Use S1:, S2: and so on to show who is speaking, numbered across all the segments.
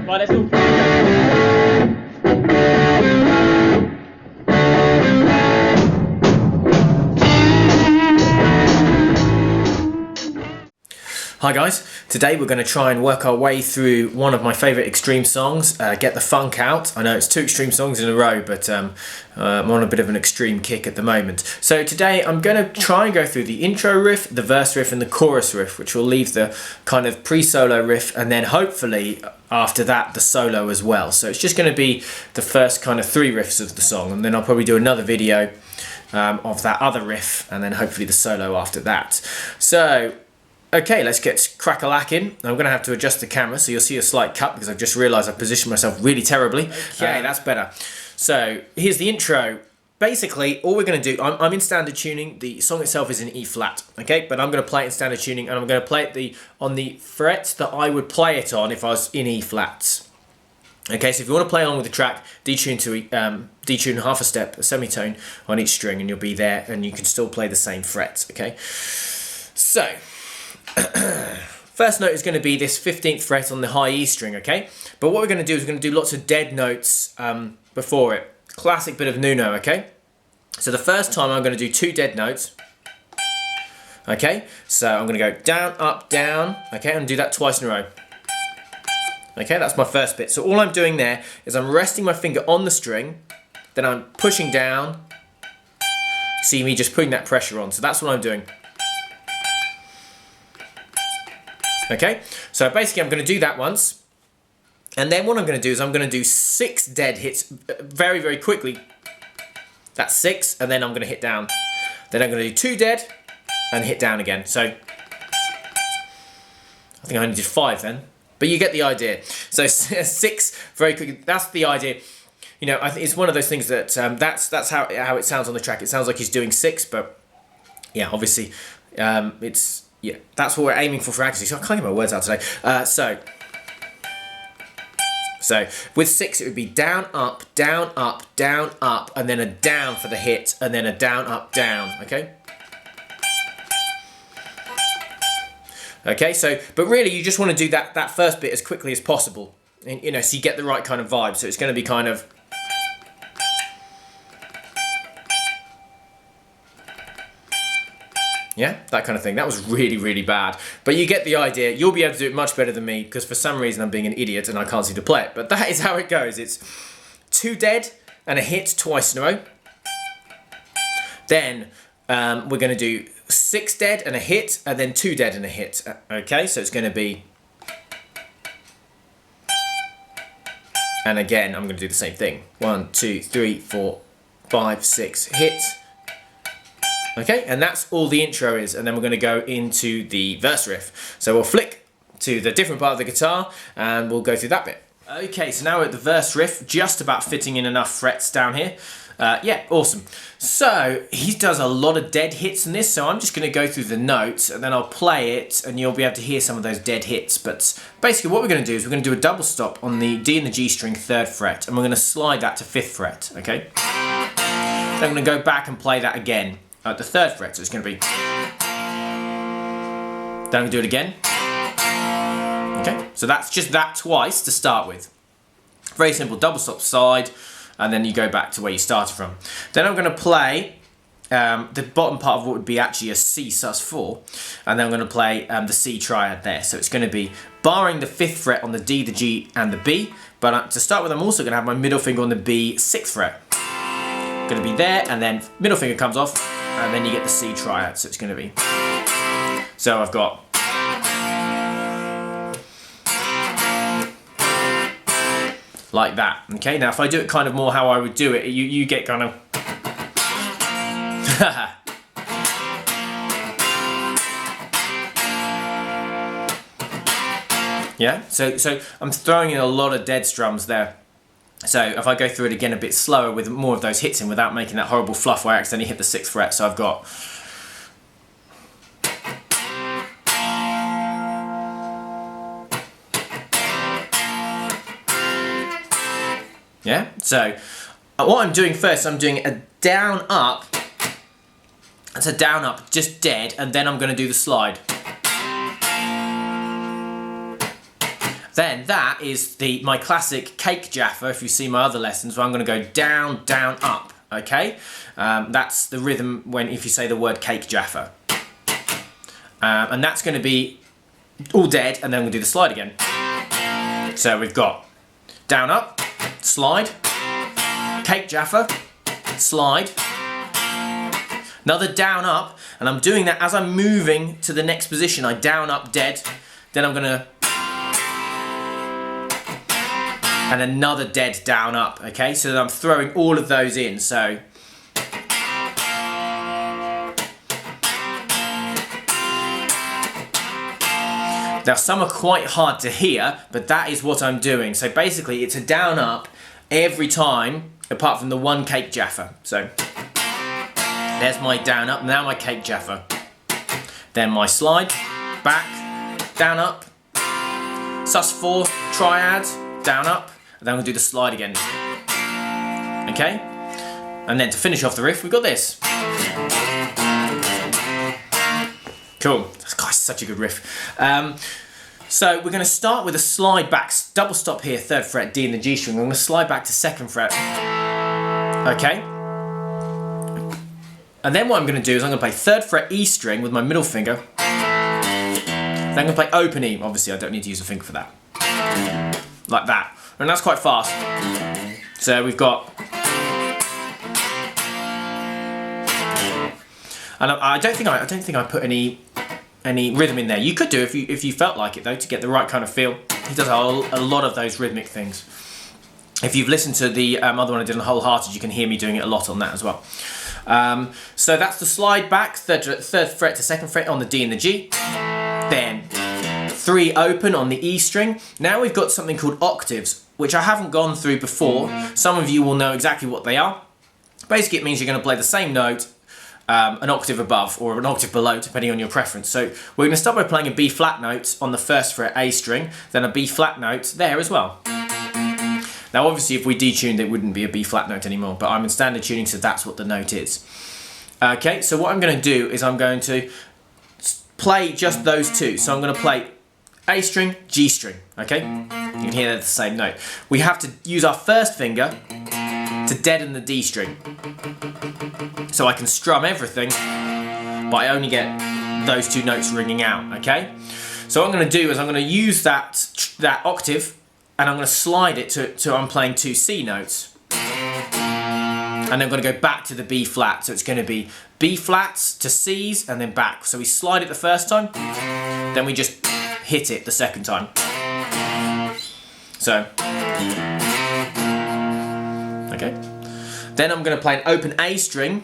S1: Right, let's all Hi guys, today we're going to try and work our way through one of my favourite extreme songs, Get the Funk Out. I know it's 2 extreme songs in a row, but I'm on a bit of an extreme kick at the moment. So today I'm going to try and go through the intro riff, the verse riff and the chorus riff, which will leave the kind of pre-solo riff, and then hopefully after that the solo as well. So it's just going to be the first kind of 3 riffs of the song, and then I'll probably do another video of that other riff, and then hopefully the solo after that. So okay, let's get crack-a-lacking. I'm going to have to adjust the camera, so you'll see a slight cut because I've just realised I've positioned myself really terribly. Okay, that's better. So here's the intro. Basically, all we're going to do, I'm in standard tuning. The song itself is in E flat, okay? But I'm going to play it in standard tuning, and I'm going to play it on the frets that I would play it on if I was in E flats. Okay, so if you want to play along with the track, detune half a step, a semitone on each string, and you'll be there, and you can still play the same frets, okay? So first note is going to be this 15th fret on the high E string, okay? But what we're going to do is we're going to do lots of dead notes before it. Classic bit of Nuno, okay? So the first time I'm going to do 2 dead notes, okay? So I'm going to go down, up, down, okay? And do that twice in a row. Okay, that's my first bit. So all I'm doing there is I'm resting my finger on the string, then I'm pushing down. See me just putting that pressure on. So that's what I'm doing. Okay, so basically I'm going to do that once, and then what I'm going to do is I'm going to do 6 dead hits very, very quickly. That's 6, and then I'm going to hit down. Then I'm going to do 2 dead, and hit down again. So, I think I only did 5 then, but you get the idea. So 6 very quickly, that's the idea. You know, I think it's one of those things that, that's how it sounds on the track. It sounds like he's doing 6, but yeah, obviously, yeah, that's what we're aiming for accuracy. So I can't get my words out today. So with 6 it would be down, up, down, up, down, up, and then a down for the hit, and then a down, up, down. Okay. Okay. So, but really, you just want to do that first bit as quickly as possible, and you know, so you get the right kind of vibe. So it's going to be kind of. Yeah, that kind of thing. That was really, really bad. But you get the idea. You'll be able to do it much better than me because for some reason I'm being an idiot and I can't seem to play it. But that is how it goes. It's 2 dead and a hit twice in a row. Then we're going to do 6 dead and a hit, and then 2 dead and a hit. Okay, so it's going to be... And again, I'm going to do the same thing. 1, 2, 3, 4, 5, 6, hit. Okay, and that's all the intro is, and then we're going to go into the verse riff. So we'll flick to the different part of the guitar, and we'll go through that bit. Okay, so now we're at the verse riff, just about fitting in enough frets down here. Yeah, awesome. So he does a lot of dead hits in this, so I'm just going to go through the notes, and then I'll play it, and you'll be able to hear some of those dead hits. But basically what we're going to do is we're going to do a double stop on the D and the G string 3rd fret, and we're going to slide that to 5th fret, okay? Then I'm going to go back and play that again. At the 3rd fret, so it's going to be. Then I'm going to do it again. Okay, so that's just that twice to start with. Very simple, double stop side, and then you go back to where you started from. Then I'm going to play the bottom part of what would be actually a C sus4, and then I'm going to play the C triad there. So it's going to be barring the 5th fret on the D, the G, and the B. But to start with, I'm also going to have my middle finger on the B 6th fret. Going to be there, and then middle finger comes off. And then you get the C triad, so it's going to be. So I've got. Like that, okay? Now if I do it kind of more how I would do it, you get kind of. Yeah, so I'm throwing in a lot of dead strums there. So if I go through it again a bit slower with more of those hits in without making that horrible fluff where I accidentally hit the 6th fret. So I've got... Yeah, so what I'm doing first, I'm doing a down up. That's a down up, just dead, and then I'm going to do the slide. Then that is my classic cake Jaffa, if you see my other lessons, where I'm going to go down, down, up, okay? That's the rhythm if you say the word cake Jaffa. And that's going to be all dead, and then we'll do the slide again. So we've got down, up, slide, cake Jaffa, slide, another down, up, and I'm doing that as I'm moving to the next position. I down, up, dead, then I'm going to, and another dead, down, up, okay? So then I'm throwing all of those in, so. Now some are quite hard to hear, but that is what I'm doing. So basically it's a down, up every time, apart from the one cake Jaffa. So there's my down, up, now my cake Jaffa. Then my slide, back, down, up, sus4, triad, down, up, and then we'll do the slide again. Okay? And then to finish off the riff, we've got this. Cool. That's such a good riff. So we're going to start with a slide back, double stop here, 3rd fret, D and the G string. I'm going to slide back to 2nd fret. Okay? And then what I'm going to do is I'm going to play 3rd fret E string with my middle finger. Then I'm going to play open E. Obviously I don't need to use a finger for that. Like that. And that's quite fast. So we've got... And I don't think I put any rhythm in there. You could do if you felt like it though, to get the right kind of feel. He does a lot of those rhythmic things. If you've listened to the other one I did on Wholehearted, you can hear me doing it a lot on that as well. So that's the slide back, 3rd fret to 2nd fret on the D and the G. Then 3 open on the E string. Now we've got something called octaves, which I haven't gone through before. Some of you will know exactly what they are. Basically it means you're going to play the same note an octave above or an octave below, depending on your preference. So we're going to start by playing a B flat note on the 1st fret A string, then a B flat note there as well. Now obviously if we detuned it wouldn't be a B flat note anymore, but I'm in standard tuning, so that's what the note is. Okay, so what I'm going to do is I'm going to play just those two. So I'm going to play A string, G string, okay? You can hear they're the same note. We have to use our 1st finger to deaden the D string. So I can strum everything, but I only get those 2 notes ringing out, okay? So what I'm going to do is I'm going to use that octave and I'm going to slide it to I'm playing 2 C notes. And then I'm going to go back to the B flat. So it's going to be B flats to C's and then back. So we slide it the first time, then we just hit it the second time. So, okay. Then I'm going to play an open A string.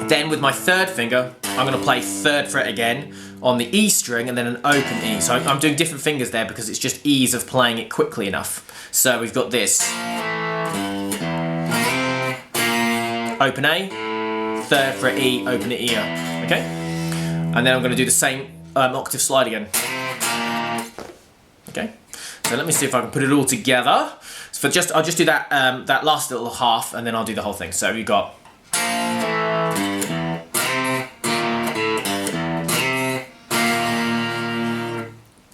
S1: Then with my 3rd finger, I'm going to play 3rd fret again on the E string and then an open E. So I'm doing different fingers there because it's just ease of playing it quickly enough. So we've got this. Open A, 3rd fret E, open E, okay? And then I'm going to do the same octave slide again. Okay, so let me see if I can put it all together. So I'll just do that that last little half and then I'll do the whole thing. So we've got...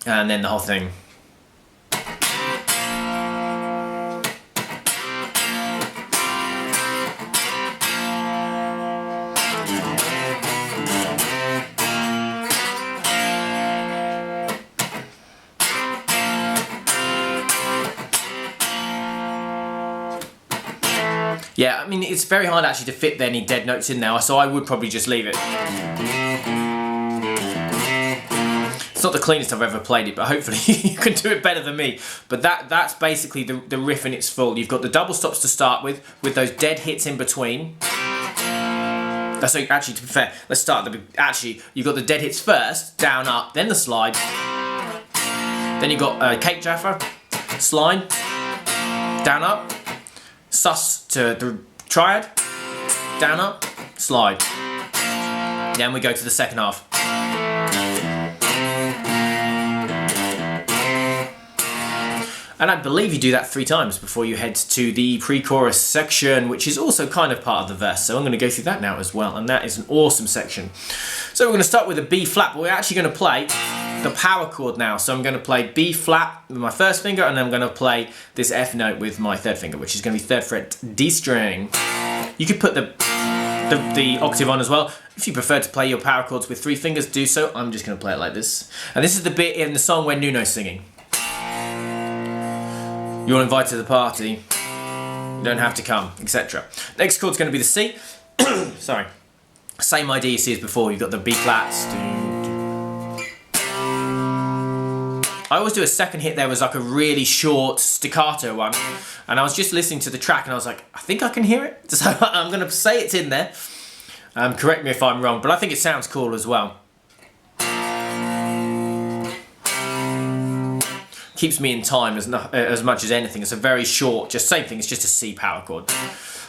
S1: and then the whole thing. Yeah, I mean, it's very hard actually to fit any dead notes in now, so I would probably just leave it. It's not the cleanest I've ever played it, but hopefully you can do it better than me. But that's basically the riff in its full. You've got the double stops to start with those dead hits in between. So actually, to be fair, let's start actually, you've got the dead hits first, down, up, then the slide. Then you've got cake Jaffa, slide, down, up, sus to the triad, down, up, slide. Then we go to the second half. And I believe you do that 3 times before you head to the pre-chorus section, which is also kind of part of the verse. So I'm going to go through that now as well, and that is an awesome section. So we're going to start with a B flat, but we're actually going to play the power chord now. So I'm going to play B flat with my first finger, and then I'm going to play this F note with my third finger, which is going to be 3rd fret D string. You could put the octave on as well. If you prefer to play your power chords with 3 fingers, do so. I'm just going to play it like this. And this is the bit in the song where Nuno's singing. You're invited to the party, you don't have to come, etc. Next chord's going to be the C. Sorry. Same idea you see as before, you've got the B flats. I always do a second hit there was like a really short staccato one, and I was just listening to the track and I was like, I think I can hear it, so I'm going to say it's in there. Correct me if I'm wrong, but I think it sounds cool as well. Keeps me in time as much as anything. It's a very short, just same thing, it's just a C power chord.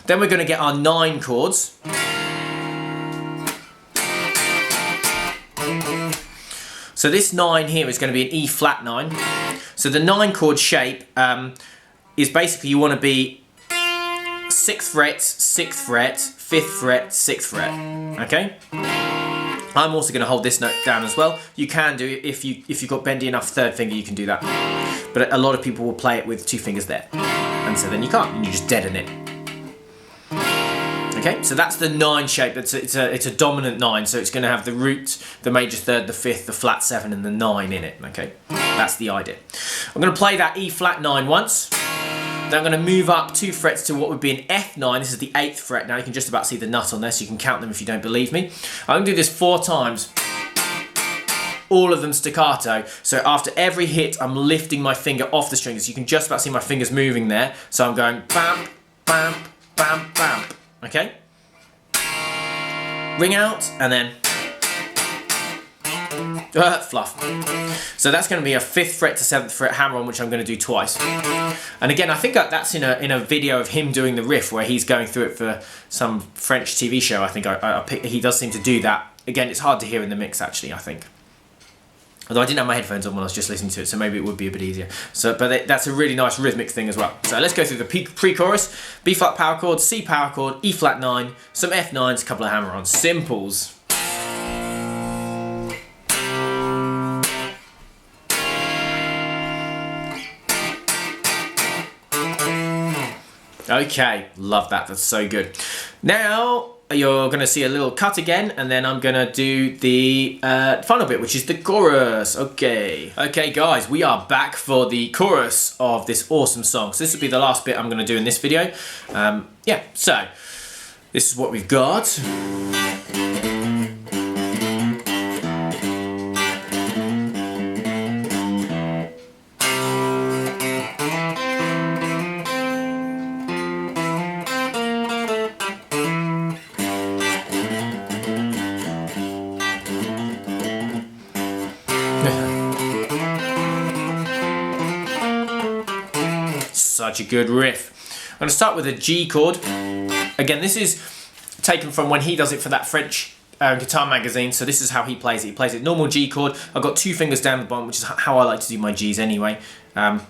S1: Then we're going to get our 9 chords. So this 9 here is going to be an E flat 9. So the 9 chord shape is basically you want to be 6th fret, 6th fret, 5th fret, 6th fret. Okay? I'm also going to hold this note down as well. You can do it if you've got bendy enough 3rd finger, you can do that. But a lot of people will play it with 2 fingers there, and so then you can't, and you just deaden it. Okay, so that's the 9 shape. It's a dominant 9, so it's going to have the root, the major 3rd, the 5th, the flat 7, and the 9 in it. Okay, that's the idea. I'm going to play that E flat 9 once. Then I'm going to move up 2 frets to what would be an F9. This is the 8th fret. Now you can just about see the nut on there, so you can count them if you don't believe me. I'm going to do this 4 times. All of them staccato. So after every hit, I'm lifting my finger off the strings. You can just about see my fingers moving there. So I'm going bam, bam, bam, bam. Okay? Ring out, and then fluff. So that's going to be a 5th fret to 7th fret hammer on, which I'm going to do twice. And again, I think that's in a video of him doing the riff where he's going through it for some French TV show. I think he does seem to do that. Again, it's hard to hear in the mix actually, I think. Although I didn't have my headphones on when I was just listening to it, so maybe it would be a bit easier. So, but that's a really nice rhythmic thing as well. So let's go through the pre-chorus. B flat power chord, C power chord, E flat 9, some F9s, a couple of hammer-ons. Simples. Okay, love that, that's so good. Now, you're going to see a little cut again, and then I'm going to do the final bit, which is the chorus. Okay, guys, we are back for the chorus of this awesome song. So this will be the last bit I'm going to do in this video. Yeah, so this is what we've got. Such a good riff. I'm going to start with a G chord. Again, this is taken from when he does it for that French guitar magazine. So this is how he plays it. He plays it normal G chord. I've got 2 fingers down the bottom, which is how I like to do my Gs anyway. I'm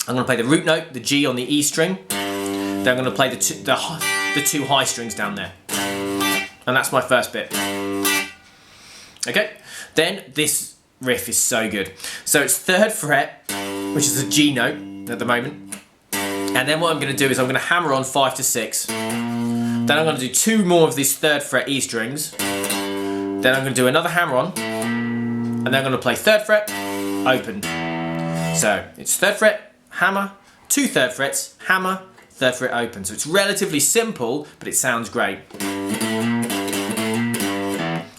S1: going to play the root note, the G on the E string. Then I'm going to play the 2 high strings down there. And that's my first bit. Okay, then this riff is so good. So it's 3rd fret, which is a G note at the moment. And then what I'm going to do is I'm going to hammer on 5 to 6. Then I'm going to do 2 more of these 3rd fret E strings. Then I'm going to do another hammer on. And then I'm going to play 3rd fret, open. So it's 3rd fret, hammer, 2 3rd frets, hammer, 3rd fret, open. So it's relatively simple, but it sounds great.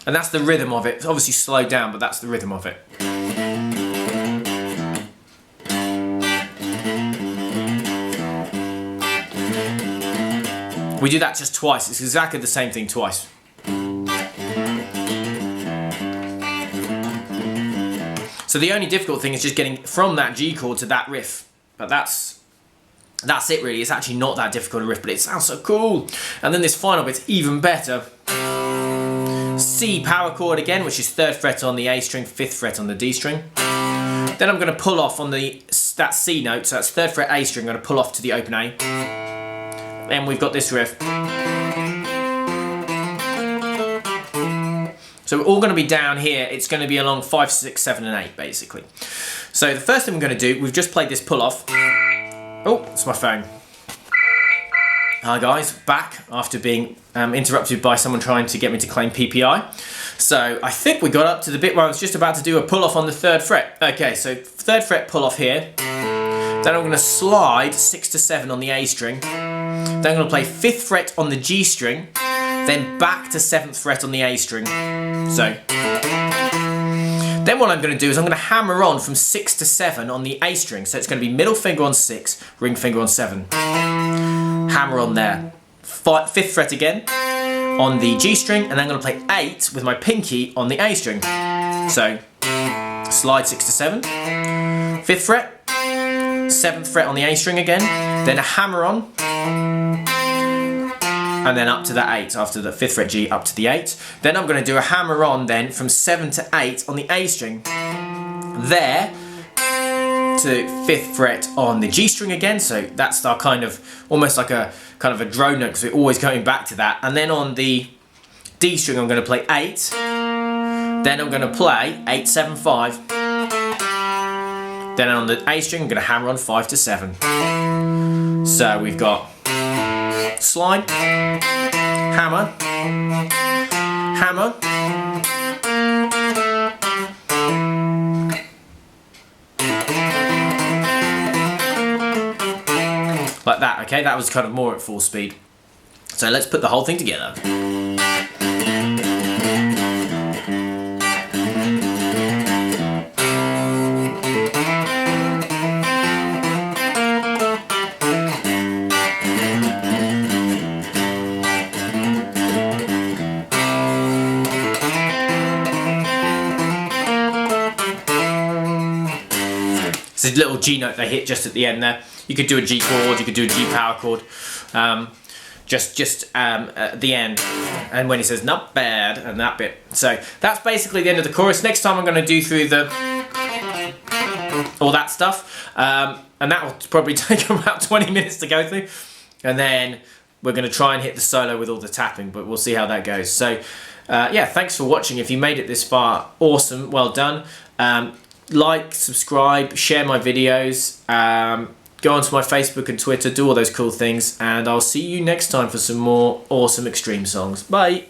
S1: And that's the rhythm of it. It's obviously slowed down, but that's the rhythm of it. We do that just twice. It's exactly the same thing twice. So the only difficult thing is just getting from that G chord to that riff. But that's it really. It's actually not that difficult a riff, but it sounds so cool. And then this final bit's even better. C power chord again, which is 3rd fret on the A string, 5th fret on the D string. Then I'm going to pull off on that C note, so that's 3rd fret A string, I'm going to pull off to the open A. Then we've got this riff. So we're all going to be down here, it's going to be along 5, 6, 7 and 8 basically. So the first thing we're going to do, we've just played this pull off. Oh, it's my phone. Hi guys, back after being interrupted by someone trying to get me to claim PPI. So I think we got up to the bit where I was just about to do a pull off on the 3rd fret. Okay, so 3rd fret pull off here. Then I'm going to slide 6 to 7 on the A string. Then I'm going to play 5th fret on the G string. Then back to 7th fret on the A string. So then what I'm going to do is I'm going to hammer on from 6 to 7 on the A string. So it's going to be middle finger on 6, ring finger on 7. Hammer on there. 5th fret again on the G string, and then I'm going to play 8 with my pinky on the A string. So slide 6 to 7, 5th fret, 7th fret on the A string again, then a hammer on, and then up to the 8 after the 5th fret G up to the 8. Then I'm going to do a hammer on then from 7 to 8 on the A string. There to 5th fret on the G string again, so that's our kind of almost like a kind of a drone note because we're always going back to that. And then on the D string I'm going to play 8, then I'm going to play 8, 7, 5, then on the A string I'm going to hammer on 5 to 7. So we've got slide, hammer, hammer, like that. Okay, that was kind of more at full speed. So let's put the whole thing together. It's a little G note they hit just at the end there. You could do a G chord, you could do a G power chord, just at the end. And when he says not bad, and that bit. So that's basically the end of the chorus. Next time I'm going to do through all that stuff, and that will probably take about 20 minutes to go through. And then we're going to try and hit the solo with all the tapping, but we'll see how that goes. So yeah, thanks for watching. If you made it this far, awesome, well done. Like, subscribe, share my videos, go onto my Facebook and Twitter, do all those cool things, and I'll see you next time for some more awesome extreme songs. Bye!